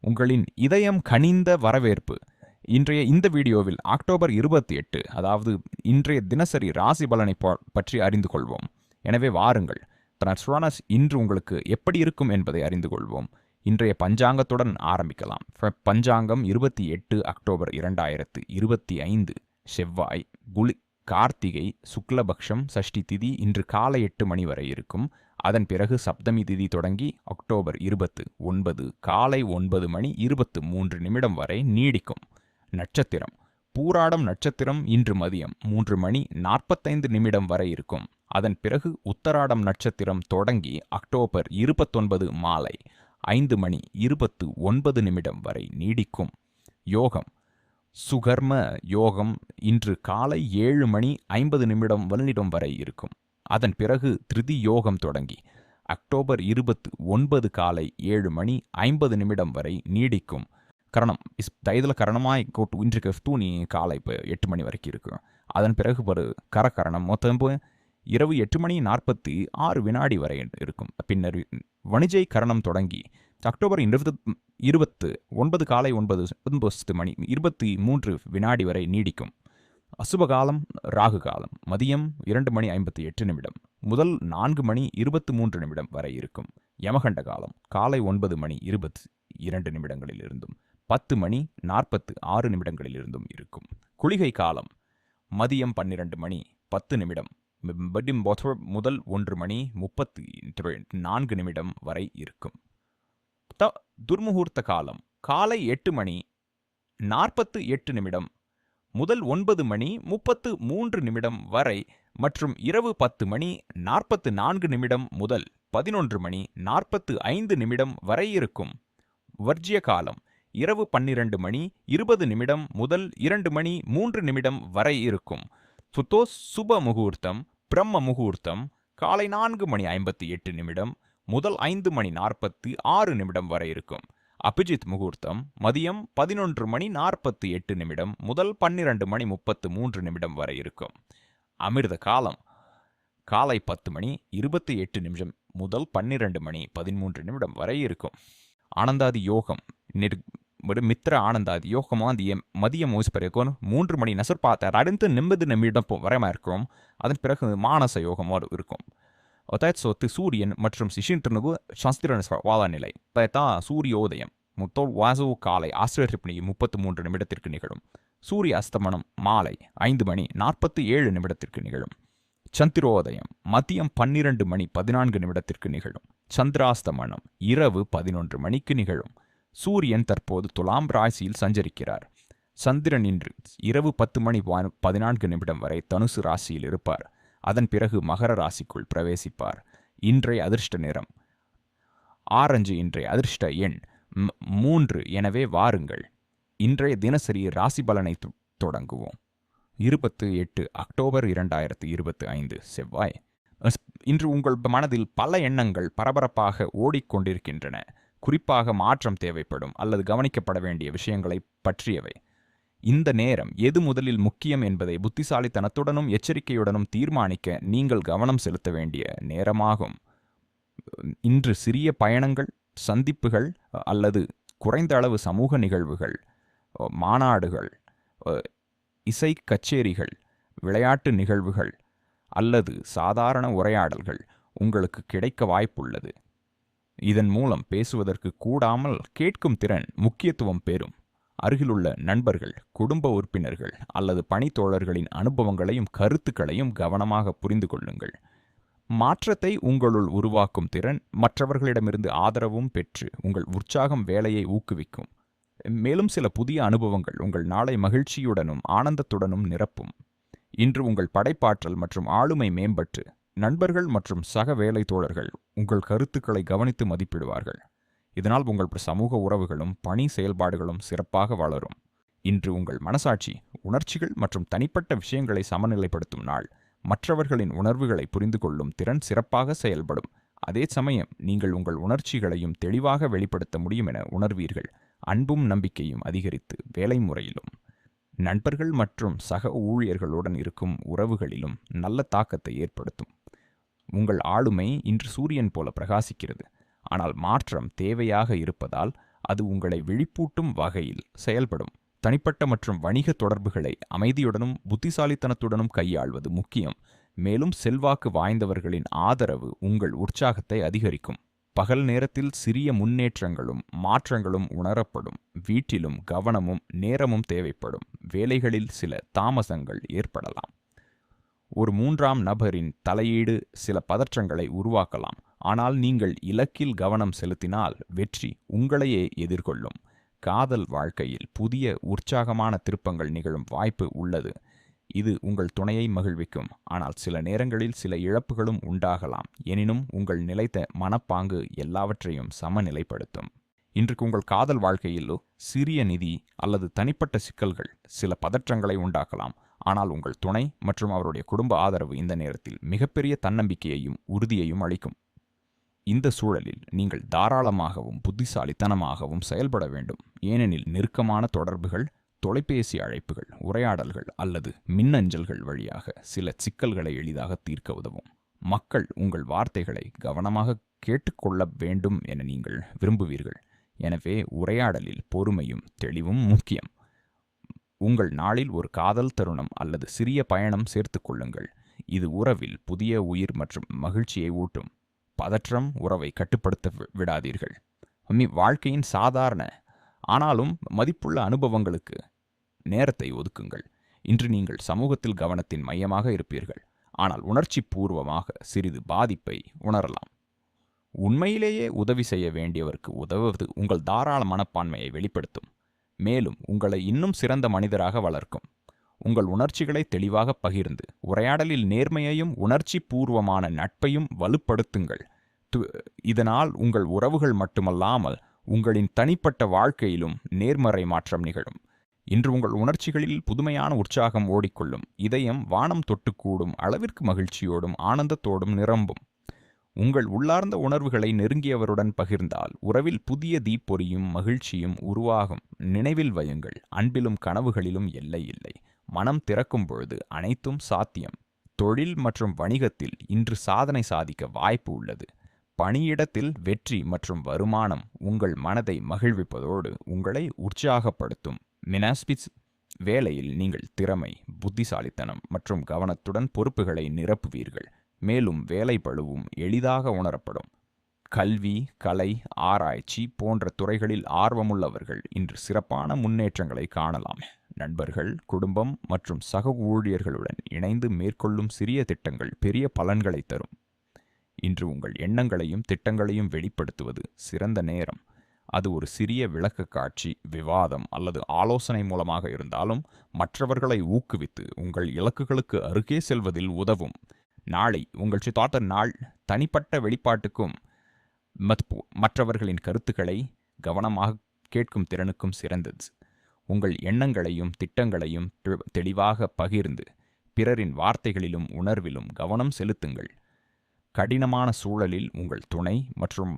உங்களின் இதயம் கனிந்த வரவேற்பு. இன்றைய இந்த வீடியோவில் அக்டோபர் 28, அதாவது இன்றைய தினசரி ராசி பலனை பற்றி அறிந்து கொள்வோம். எனவே வாருங்கள், ட்ரான்ஸ்ஃபரானஸ் இன்று உங்களுக்கு எப்படி இருக்கும் என்பதை அறிந்து கொள்வோம். இன்றைய பஞ்சாங்கத்துடன் ஆரம்பிக்கலாம். பஞ்சாங்கம் 28 அக்டோபர் 2025 செவ்வாய், கார்த்திகை, சுக்லபக்ஷம், சஷ்டி திதி இன்று காலை 8 மணி வரை இருக்கும். அதன் பிறகு சப்தமி திதி தொடங்கி அக்டோபர் 29 காலை 9 மணி 23 நிமிடம் வரை நீடிக்கும். நட்சத்திரம் பூராடம் நட்சத்திரம் இன்று மதியம் 3 மணி 45 நிமிடம் வரை இருக்கும். அதன் பிறகு உத்தராடம் நட்சத்திரம் தொடங்கி அக்டோபர் 29 மாலை 5 மணி 29 நிமிடம் வரை நீடிக்கும். யோகம் சுகர்ம யோகம் இன்று காலை 7 மணி 50 நிமிடம் வரை இருக்கும். அதன் பிறகு திருதி யோகம் தொடங்கி அக்டோபர் 29 காலை 7 மணி 50 நிமிடம் வரை நீடிக்கும். கரணம் இதில் கரணமாய் இன்றைக்கு தூணி காலை இப்போ 8 மணி வரைக்கும் இருக்கும். அதன் பிறகு ஒரு கரகரணம் மொத்தம் இரவு 8 மணி 46 வினாடி வரை இருக்கும். பின்னர் வணிஜை கரணம் தொடங்கி அக்டோபர் 29 காலை 9 மணி 23 வினாடி வரை நீடிக்கும். அசுபகாலம் ராகு காலம் மதியம் 2 மணி 58 நிமிடம் முதல் 4 மணி 23 நிமிடம் வரை இருக்கும். யமகண்ட காலம் காலை 9 மணி 22 நிமிடங்களிலிருந்தும் 10 மணி 46 நிமிடங்களிலிருந்தும் இருக்கும். குளிகை காலம் மதியம் 12 மணி 10 நிமிடம் முதல் 1 மணி 34 நிமிடம் வரை இருக்கும். துர்முகூர்த்த காலம் காலை 8 மணி 48 நிமிடம் முதல் 9 மணி 33 நிமிடம் வரை மற்றும் இரவு 10 மணி 44 நிமிடம் முதல் 11 மணி 45 நிமிடம் வரை இருக்கும். வர்ஜிய காலம் இரவு 12 மணி 20 நிமிடம் முதல் 2 மணி 3 நிமிடம் வரை இருக்கும். சுப முகூர்த்தம் பிரம்ம முகூர்த்தம் காலை 4 மணி 58 நிமிடம் முதல் 5 மணி 46 நிமிடம் வரை இருக்கும். அபிஜித் முகூர்த்தம் மதியம் 11 மணி 48 நிமிடம் முதல் 12 மணி 33 நிமிடம் வரை இருக்கும். அமிர்த காலம் காலை 10 மணி 28 நிமிடம் முதல் 12 மணி 13 நிமிடம் வரை இருக்கும். ஆனந்தாதி யோகம் மித்திர ஆனந்தாதி யோகமாக மதியம் பிறகு 3 மணி நசர்பாத்த அடுத்து 90 நிமிடம் வரைமா இருக்கும். அதன் பிறகு மானச யோகம் இருக்கும். சொத்து சூரியன் மற்றும் சிஷின்றனுக்கு சந்திரன் வாழநிலை சூரியோதயம் வாசு காலை ஆஸ்திரேலிய 33 நிமிடத்திற்கு நிகழும். சூரிய அஸ்தமனம் மாலை 5 மணி 47 நிமிடத்திற்கு நிகழும். சந்திரோதயம் மதியம் 12 மணி 14 நிமிடத்திற்கு நிகழும். சந்திராஸ்தமனம் இரவு 11 மணிக்கு நிகழும். சூரியன் தற்போது துலாம் ராசியில் சஞ்சரிக்கிறார். சந்திரன் இன்று இரவு 10 மணி 14 நிமிடம் வரை தனுசு ராசியில் இருப்பார். அதன் பிறகு மகர ராசிக்குள் பிரவேசிப்பார். இன்றைய அதிர்ஷ்ட நிறம் ஆரஞ்சு. இன்றைய அதிர்ஷ்ட எண் 3. எனவே வாருங்கள், இன்றைய தினசரி ராசி பலனை தொடங்குவோம். 28 அக்டோபர் 2025 செவ்வாய். இன்று உங்கள் மனதில் பல எண்ணங்கள் பரபரப்பாக ஓடிக்கொண்டிருக்கின்றன. குறிப்பாக மாற்றம் தேவைப்படும் அல்லது கவனிக்கப்பட வேண்டிய விஷயங்களை பற்றியவை. இந்த நேரம் எது முதலில் முக்கியம் என்பதை புத்திசாலித்தனத்துடனும் எச்சரிக்கையுடனும் தீர்மானிக்க நீங்கள் கவனம் செலுத்த வேண்டிய நேரமாகும். இன்று சிறிய பயணங்கள், சந்திப்புகள் அல்லது குறைந்த அளவு சமூக நிகழ்வுகள், மாநாடுகள், இசை கச்சேரிகள், விளையாட்டு நிகழ்வுகள் அல்லது சாதாரண உரையாடல்கள் உங்களுக்கு கிடைக்க வாய்ப்புள்ளது. இதன் மூலம் பேசுவதற்கு கூடாமல் கேட்கும் திறன் முக்கியத்துவம் பெறும். அருகிலுள்ள நண்பர்கள், குடும்ப உறுப்பினர்கள் அல்லது பணித்தோழர்களின் அனுபவங்களையும் கருத்துக்களையும் கவனமாக புரிந்து கொள்ளுங்கள். மாற்றத்தை உங்களுள் உருவாக்கும் திறன் மற்றவர்களிடமிருந்து ஆதரவும் பெற்று உங்கள் உற்சாகம் வேலையை ஊக்குவிக்கும். மேலும் சில புதிய அனுபவங்கள் உங்கள் நாளை மகிழ்ச்சியுடனும் ஆனந்தத்துடனும் நிரப்பும். இன்று உங்கள் படைப்பாற்றல் மற்றும் ஆளுமை மேம்பட்டு நண்பர்கள் மற்றும் சக வேலை தோழர்கள் உங்கள் கருத்துக்களை கவனித்து மதிப்பிடுவார்கள். இதனால் உங்கள் சமூக உறவுகளும் பணி செயல்பாடுகளும் சிறப்பாக வளரும். இன்று உங்கள் மனசாட்சி, உணர்ச்சிகள் மற்றும் தனிப்பட்ட விஷயங்களை சமநிலைப்படுத்தும் நாள். மற்றவர்களின் உணர்வுகளை புரிந்து கொள்ளும் திறன் சிறப்பாக செயல்படும். அதே சமயம் நீங்கள் உங்கள் உணர்ச்சிகளையும் தெளிவாக வெளிப்படுத்த முடியும் என உணர்வீர்கள். அன்பும் நம்பிக்கையும் அதிகரித்து வேலை முறையிலும் நண்பர்கள் மற்றும் சக ஊழியர்களுடன் இருக்கும் உறவுகளிலும் நல்ல தாக்கத்தை ஏற்படுத்தும். உங்கள் ஆளுமை இன்று சூரியன் போல பிரகாசிக்கிறது. ஆனால் மாற்றம் தேவையாக இருப்பதால் அது உங்களை விழிப்பூட்டும் வகையில் செயல்படும். தனிப்பட்ட மற்றும் வணிக தொடர்புகளை அமைதியுடனும் புத்திசாலித்தனத்துடனும் கையாள்வது முக்கியம். மேலும் செல்வாக்கு வாய்ந்தவர்களின் ஆதரவு உங்கள் உற்சாகத்தை அதிகரிக்கும். பகல் நேரத்தில் சிறிய முன்னேற்றங்களும் மாற்றங்களும் உணரப்படும். வீட்டிலும் கவனமும் நேரமும் தேவைப்படும். வேலைகளில் சில தாமதங்கள் ஏற்படலாம். ஒரு மூன்றாம் நபரின் தலையீடு சில பதற்றங்களை உருவாக்கலாம். ஆனால் நீங்கள் இலக்கில் கவனம் செலுத்தினால் வெற்றி உங்களையே எதிர்கொள்ளும். காதல் வாழ்க்கையில் புதிய உற்சாகமான திருப்பங்கள் நிகழும் வாய்ப்பு உள்ளது. இது உங்கள் துணையை மகிழ்விக்கும். ஆனால் சில நேரங்களில் சில இழப்புகளும் உண்டாகலாம். எனினும் உங்கள் நிலைத்த மனப்பாங்கு எல்லாவற்றையும் சமநிலைப்படுத்தும். இன்றைக்கு உங்கள் காதல் வாழ்க்கையிலோ சிறிய நிதி அல்லது தனிப்பட்ட சிக்கல்கள் சில பதற்றங்களை உண்டாக்கலாம். ஆனால் உங்கள் துணை மற்றும் அவருடைய குடும்ப ஆதரவு இந்த நேரத்தில் மிகப்பெரிய தன்னம்பிக்கையையும் உறுதியையும் அளிக்கும். இந்த சூழலில் நீங்கள் தாராளமாகவும் புத்திசாலித்தனமாகவும் செயல்பட வேண்டும். ஏனெனில் நெருக்கமான தொடர்புகள், தொலைபேசி அழைப்புகள், உரையாடல்கள் அல்லது மின்னஞ்சல்கள் வழியாக சில சிக்கல்களை எளிதாக தீர்க்க உதவும். மக்கள் உங்கள் வார்த்தைகளை கவனமாக கேட்டுக்கொள்ள வேண்டும் என நீங்கள் விரும்புவீர்கள். எனவே உரையாடலில் பொறுமையும் தெளிவும் முக்கியம். உங்கள் நாளில் ஒரு காதல் தருணம் அல்லது சிறிய பயணம் சேர்த்துக் கொள்ளுங்கள். இது உறவில் புதிய உயிர் மற்றும் மகிழ்ச்சியை ஊட்டும். பதற்றம் உறவை கட்டுப்படுத்த விடாதீர்கள். வாழ்க்கையின் சாதாரண ஆனாலும் மதிப்புள்ள அனுபவங்களுக்கு நேரத்தை ஒதுக்குங்கள். இன்று நீங்கள் சமூகத்தில் கவனத்தின் மையமாக இருப்பீர்கள். ஆனால் உணர்ச்சி பூர்வமாக சிறிது பாதிப்பை உணரலாம். உண்மையிலேயே உதவி செய்ய வேண்டியவருக்கு உதவுவது உங்கள் தாராள மனப்பான்மையை வெளிப்படுத்தும். மேலும் உங்களை இன்னும் சிறந்த மனிதராக வளர்க்கும். உங்கள் உணர்ச்சிகளை தெளிவாக பகிர்ந்து உரையாடலில் நேர்மையையும் உணர்ச்சி பூர்வமான நட்பையும் வலுப்படுத்துங்கள். இதனால் உங்கள் உறவுகள் மட்டுமல்லாமல் உங்களின் தனிப்பட்ட வாழ்க்கையிலும் நேர்மறை மாற்றம் நிகழும். இன்று உங்கள் உணர்ச்சிகளில் புதுமையான உற்சாகம் ஓடிக்கொள்ளும். இதயம் வானம் தொட்டுக்கூடும் அளவிற்கு மகிழ்ச்சியோடும் ஆனந்தத்தோடும் நிரம்பும். உங்கள் உள்ளார்ந்த உணர்வுகளை நெருங்கியவருடன் பகிர்ந்தால் உறவில் புதிய தீப்பொறியும் மகிழ்ச்சியும் உருவாகும். நினைவில் வையுங்கள், அன்பிலும் கனவுகளிலும் எல்லை இல்லை. மனம் திறக்கும் பொழுது அனைத்தும் சாத்தியம். தொழில் மற்றும் வணிகத்தில் இன்று சாதனை சாதிக்க வாய்ப்பு உள்ளது. பணியிடத்தில் வெற்றி மற்றும் வருமானம் உங்கள் மனதை மகிழ்விப்பதோடு உங்களை உற்சாகப்படுத்தும். மினாஸ்பிட்ஸ் வேலையில் நீங்கள் திறமை, புத்திசாலித்தனம் மற்றும் கவனத்துடன் பொறுப்புகளை நிரப்புவீர்கள். மேலும் வேலை பளுவும் எளிதாக உணரப்படும். கல்வி, கலை, ஆராய்ச்சி போன்ற துறைகளில் ஆர்வமுள்ளவர்கள் இன்று சிறப்பான முன்னேற்றங்களை காணலாம். நண்பர்கள், குடும்பம் மற்றும் சக ஊழியர்களுடன் இணைந்து மேற்கொள்ளும் சிறிய திட்டங்கள் பெரிய பலன்களை தரும். இன்று உங்கள் எண்ணங்களையும் திட்டங்களையும் வெளிப்படுத்துவது சிறந்த நேரம். அது ஒரு சிறிய விளக்கக்காட்சி, விவாதம் அல்லது ஆலோசனை மூலமாக இருந்தாலும் மற்றவர்களை ஊக்குவித்து உங்கள் இலக்குகளுக்கு அருகே செல்வதில் உதவும். நாளை உங்கள் சித்தார்த்த நாள் தனிப்பட்ட வெளிப்பாட்டுக்கும் மற்றவர்களின் கருத்துக்களை கவனமாக கேட்கும் திறனுக்கும் சிறந்தது. உங்கள் எண்ணங்களையும் திட்டங்களையும் தெளிவாக பகிர்ந்து பிறரின் வார்த்தைகளிலும் உணர்விலும் கவனம் செலுத்துங்கள். கடினமான சூழலில் உங்கள் துணை மற்றும்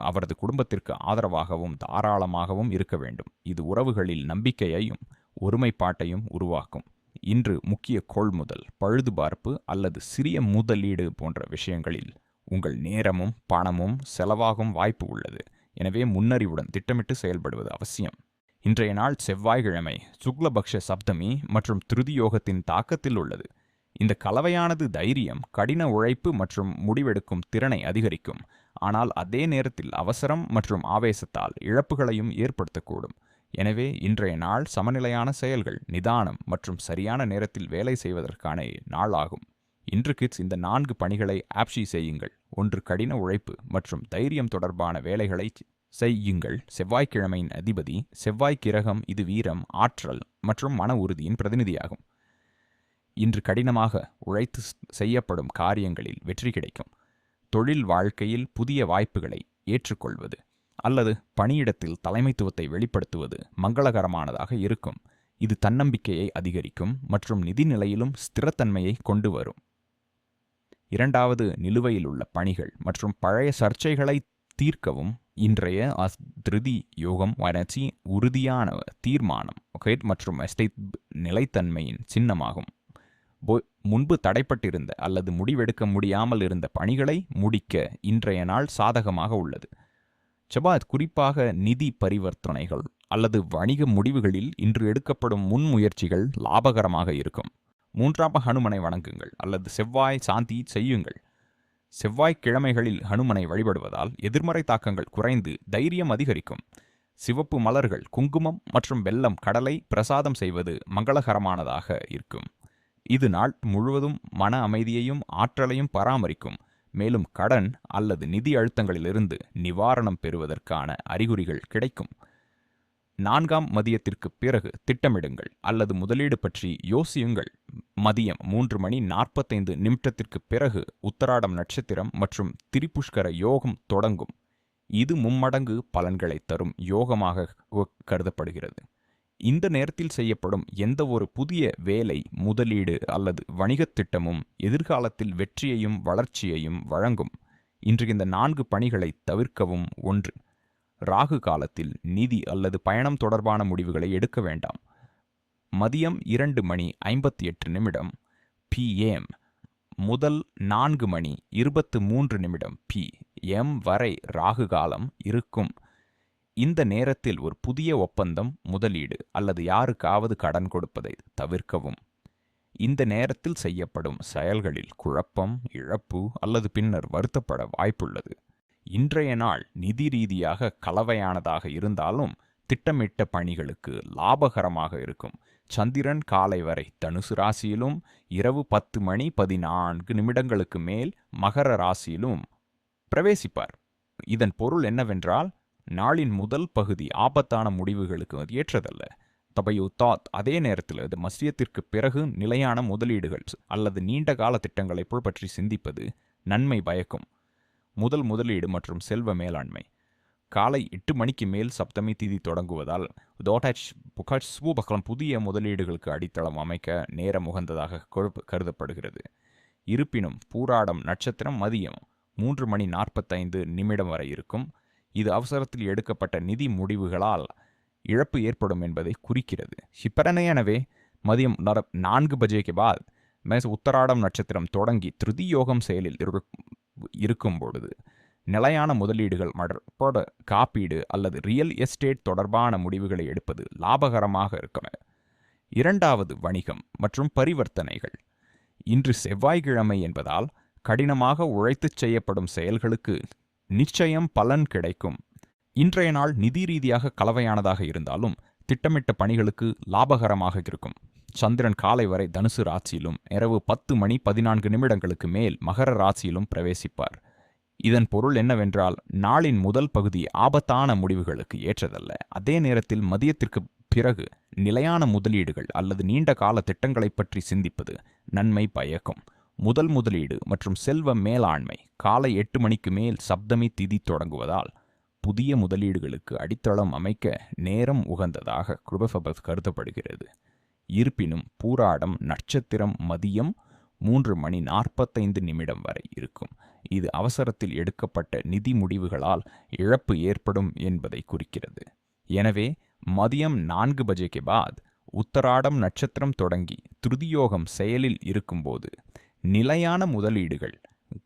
அவரது குடும்பத்திற்கு ஆதரவாகவும் தாராளமாகவும் இருக்க வேண்டும். இது உறவுகளில் நம்பிக்கையையும் ஒருமைப்பாட்டையும் உருவாக்கும். இன்று முக்கிய கொள்முதல், பழுதுபார்ப்பு அல்லது சிறிய முதலீடு போன்ற விஷயங்களில் உங்கள் நேரமும் பணமும் செலவாகும் வாய்ப்பு உள்ளது. எனவே முன்னறிவுடன் திட்டமிட்டு செயல்படுவது அவசியம். இன்றைய நாள் செவ்வாய்க்கிழமை, சுக்லபக்ஷ சப்தமி மற்றும் திருதியோகத்தின் தாக்கத்தில் உள்ளது. இந்த கலவையானது தைரியம், கடின உழைப்பு மற்றும் முடிவெடுக்கும் திறனை அதிகரிக்கும். ஆனால் அதே நேரத்தில் அவசரம் மற்றும் ஆவேசத்தால் இழப்புகளையும் ஏற்படுத்தக்கூடும். எனவே இன்றைய நாள் சமநிலையான செயல்கள், நிதானம் மற்றும் சரியான நேரத்தில் வேலை செய்வதற்கான நாள் ஆகும். இன்று கிட்ஸ் இந்த 4 பணிகளை ஆப்ஷி செய்யுங்கள். 1. கடின உழைப்பு மற்றும் தைரியம் தொடர்பான வேலைகளை செய்யுங்கள். செவ்வாய்க்கிழமையின் அதிபதி செவ்வாய் கிரகம். இது வீரம், ஆற்றல் மற்றும் மன உறுதியின் பிரதிநிதியாகும். இன்று கடினமாக உழைத்து செய்யப்படும் காரியங்களில் வெற்றி கிடைக்கும். தொழில் வாழ்க்கையில் புதிய வாய்ப்புகளை ஏற்றுக்கொள்வது அல்லது பணியிடத்தில் தலைமைத்துவத்தை வெளிப்படுத்துவது மங்களகரமானதாக இருக்கும். இது தன்னம்பிக்கையை அதிகரிக்கும் மற்றும் நிதி நிலையிலும் ஸ்திரத்தன்மையை கொண்டு வரும். 2. நிலுவையில் உள்ள பணிகள் மற்றும் பழைய சர்ச்சைகளை தீர்க்கவும் இன்றைய திருதி யோகம் உறுதியான தீர்மானம் மற்றும் நிலைத்தன்மையின் சின்னமாகும். முன்பு தடைப்பட்டிருந்த அல்லது முடிவெடுக்க முடியாமல் இருந்த பணிகளை முடிக்க இன்றைய நாள் சாதகமாக உள்ளது. செவ்வாய் குறிப்பாக நிதி பரிவர்த்தனைகள் அல்லது வணிக முடிவுகளில் இன்று எடுக்கப்படும் முன்முயற்சிகள் லாபகரமாக இருக்கும். மூன்றாம் ஹனுமனை வணங்குங்கள் அல்லது செவ்வாய் சாந்தி செய்யுங்கள். செவ்வாய்க்கிழமைகளில் ஹனுமனை வழிபடுவதால் எதிர்மறை தாக்கங்கள் குறைந்து தைரியம் அதிகரிக்கும். சிவப்பு மலர்கள், குங்குமம் மற்றும் வெல்லம் கடலை பிரசாதம் செய்வது மங்களகரமானதாக இருக்கும். இது நாள் முழுவதும் மன அமைதியையும் ஆற்றலையும் பராமரிக்கும். மேலும் கடன் அல்லது நிதி அழுத்தங்களிலிருந்து நிவாரணம் பெறுவதற்கான அறிகுறிகள் கிடைக்கும். 4ஆம் மதியத்திற்கு பிறகு திட்டமிடுங்கள் அல்லது முதலீடு பற்றி யோசியுங்கள். மதியம் 3:45 பிறகு உத்தராடம் நட்சத்திரம் மற்றும் திரிபுஷ்கர யோகம் தொடங்கும். இது மும்மடங்கு பலன்களை தரும் யோகமாக கருதப்படுகிறது. இந்த நேரத்தில் செய்யப்படும் எந்த ஒரு புதிய வேலை, முதலீடு அல்லது வணிகத் திட்டமும் எதிர்காலத்தில் வெற்றியையும் வளர்ச்சியையும் வழங்கும். இன்று இந்த 4 பணிகளை தவிர்க்கவும். 1. ராகு காலத்தில் நிதி அல்லது பயணம் தொடர்பான முடிவுகளை எடுக்க வேண்டாம். மதியம் 2:58 PM முதல் 4:23 PM வரை ராகு காலம் இருக்கும். இந்த நேரத்தில் ஒரு புதிய ஒப்பந்தம், முதலீடு அல்லது யாருக்காவது கடன் கொடுப்பதை தவிர்க்கவும். இந்த நேரத்தில் செய்யப்படும் செயல்களில் குழப்பம், இழப்பு அல்லது பின்னர் வருத்தப்பட வாய்ப்புள்ளது. இன்றைய நாள் நிதி ரீதியாக கலவையானதாக இருந்தாலும் திட்டமிட்ட பணிகளுக்கு லாபகரமாக இருக்கும். சந்திரன் காலை வரை தனுசு ராசியிலும் இரவு 10:14 மேல் மகர ராசியிலும் பிரவேசிப்பார். இதன் பொருள் என்னவென்றால், நாளின் முதல் பகுதி ஆபத்தான முடிவுகளுக்கு ஏற்றதல்ல. தபையு தாத் அதே நேரத்தில் அது மசியத்திற்கு பிறகு நிலையான முதலீடுகள் அல்லது நீண்டகால திட்டங்களை பற்றி சிந்திப்பது நன்மை பயக்கும். முதலீடு மற்றும் செல்வ மேலாண்மை. காலை 8 மணிக்கு மேல் சப்தமி திதி தொடங்குவதால் புதிய முதலீடுகளுக்கு அடித்தளம் அமைக்க நேரம் உகந்ததாக கருதப்படுகிறது. இருப்பினும் பூராடம் நட்சத்திரம் மதியம் 3:45 வரை இருக்கும். இது அவசரத்தில் எடுக்கப்பட்ட நிதி முடிவுகளால் இழப்பு ஏற்படும் என்பதை குறிக்கிறது. எனவே மதியம் 4 பஜேக்கு பாத் உத்தராடம் நட்சத்திரம் தொடங்கி திருதி யோகம் செயலில் இருக்கும் பொழுது நிலையான முதலீடுகள் காப்பீடு அல்லது ரியல் எஸ்டேட் தொடர்பான முடிவுகளை எடுப்பது லாபகரமாக இருக்கும். 2. வணிகம் மற்றும் பரிவர்த்தனைகள். இன்று செவ்வாய்க்கிழமை என்பதால் கடினமாக உழைத்து செய்யப்படும் செயல்களுக்கு நிச்சயம் பலன் கிடைக்கும். இன்றைய நாள் நிதி ரீதியாக கலவையானதாக இருந்தாலும் திட்டமிட்ட பணிகளுக்கு லாபகரமாக இருக்கும். சந்திரன் காலை வரை தனுசு ராசியிலும் இரவு 10:14 மேல் மகர ராசியிலும் பிரவேசிப்பார். இதன் பொருள் என்னவென்றால், நாளின் முதல் பகுதி ஆபத்தான முடிவுகளுக்கு ஏற்றதல்ல. அதே நேரத்தில் மதியத்திற்கு பிறகு நிலையான முதலீடுகள் அல்லது நீண்ட கால திட்டங்களை பற்றி சிந்திப்பது நன்மை பயக்கும். முதலீடு மற்றும் செல்வ மேலாண்மை. காலை 8 மணிக்கு மேல் சப்தமி திதி தொடங்குவதால் புதிய முதலீடுகளுக்கு அடித்தளம் அமைக்க நேரம் உகந்ததாக கருதப்படுகிறது. இருப்பினும் பூராடம் நட்சத்திரம் மதியம் 3:45 வரை இருக்கும். இது அவசரத்தில் எடுக்கப்பட்ட நிதி முடிவுகளால் இழப்பு ஏற்படும் என்பதை குறிக்கிறது. எனவே மதியம் 4 பஜேக்கு பாத் உத்தராடம் நட்சத்திரம் தொடங்கி திருதியோகம் செயலில் இருக்கும்போது நிலையான முதலீடுகள்,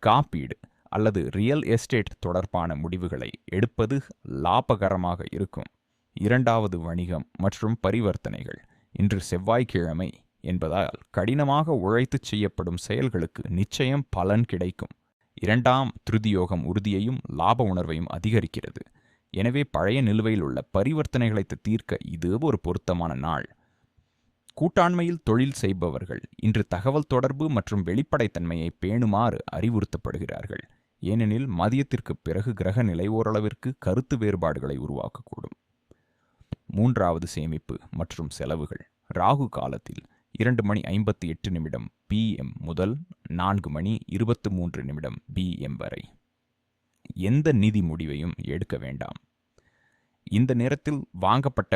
காப்பீடு அல்லது ரியல் எஸ்டேட் தொடர்பான முடிவுகளை எடுப்பது லாபகரமாக இருக்கும். 2. வணிகம் மற்றும் பரிவர்த்தனைகள். இன்று செவ்வாய்க்கிழமை என்பதால் கடினமாக உழைத்து செய்யப்படும் செயல்களுக்கு நிச்சயம் பலன் கிடைக்கும். 2ஆம் திருதியோகம் உறுதியையும் லாப உணர்வையும் அதிகரிக்கிறது. எனவே பழைய நிலுவையில் உள்ள பரிவர்த்தனைகளை தீர்க்க இது ஒரு பொருத்தமான நாள். கூட்டாண்மையில் தொழில் செய்பவர்கள் இன்று தகவல் தொடர்பு மற்றும் வெளிப்படைத்தன்மையை பேணுமாறு அறிவுறுத்தப்படுகிறார்கள். ஏனெனில் மதியத்திற்கு பிறகு கிரக நிலை ஓரளவிற்கு கருத்து வேறுபாடுகளை உருவாக்கக்கூடும். 3. சேமிப்பு மற்றும் செலவுகள். ராகு காலத்தில் 2:58 PM முதல் 4:23 PM வரை எந்த நிதி முடிவையும் எடுக்க வேண்டாம். இந்த நேரத்தில் வாங்கப்பட்ட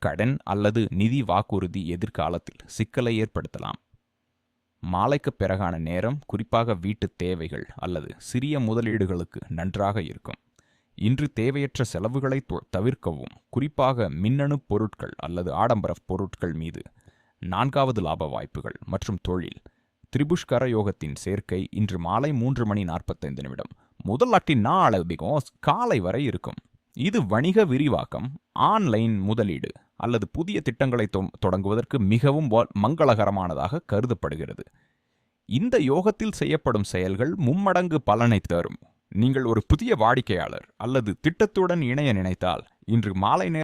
கடன் அல்லது நிதி வாக்குறுதி எதிர்காலத்தில் சிக்கலை ஏற்படுத்தலாம். மாலைக்கு பிறகான நேரம் குறிப்பாக வீட்டு தேவைகள் அல்லது சிறிய முதலீடுகளுக்கு நன்றாக இருக்கும். இன்று தேவையற்ற செலவுகளை தவிர்க்கவும், குறிப்பாக மின்னணு பொருட்கள் அல்லது ஆடம்பர பொருட்கள் மீது. 4. லாப வாய்ப்புகள் மற்றும் தொழில். திரிபுஷ்கர யோகத்தின் சேர்க்கை இன்று மாலை 3:45 முதல் நாள் காலை வரை இருக்கும். இது வணிக விரிவாக்கம், ஆன்லைன் முதலீடு அல்லது புதிய திட்டங்களை தொடங்குவதற்கு மிகவும் மங்களகரமானதாக கருதப்படுகிறது. இந்த யோகத்தில் செய்யப்படும் செயல்கள் மும்மடங்கு பலனை தரும். நீங்கள் ஒரு புதிய வாடிக்கையாளர் அல்லது திட்டத்துடன் இணைய நினைத்தால் இன்று மாலை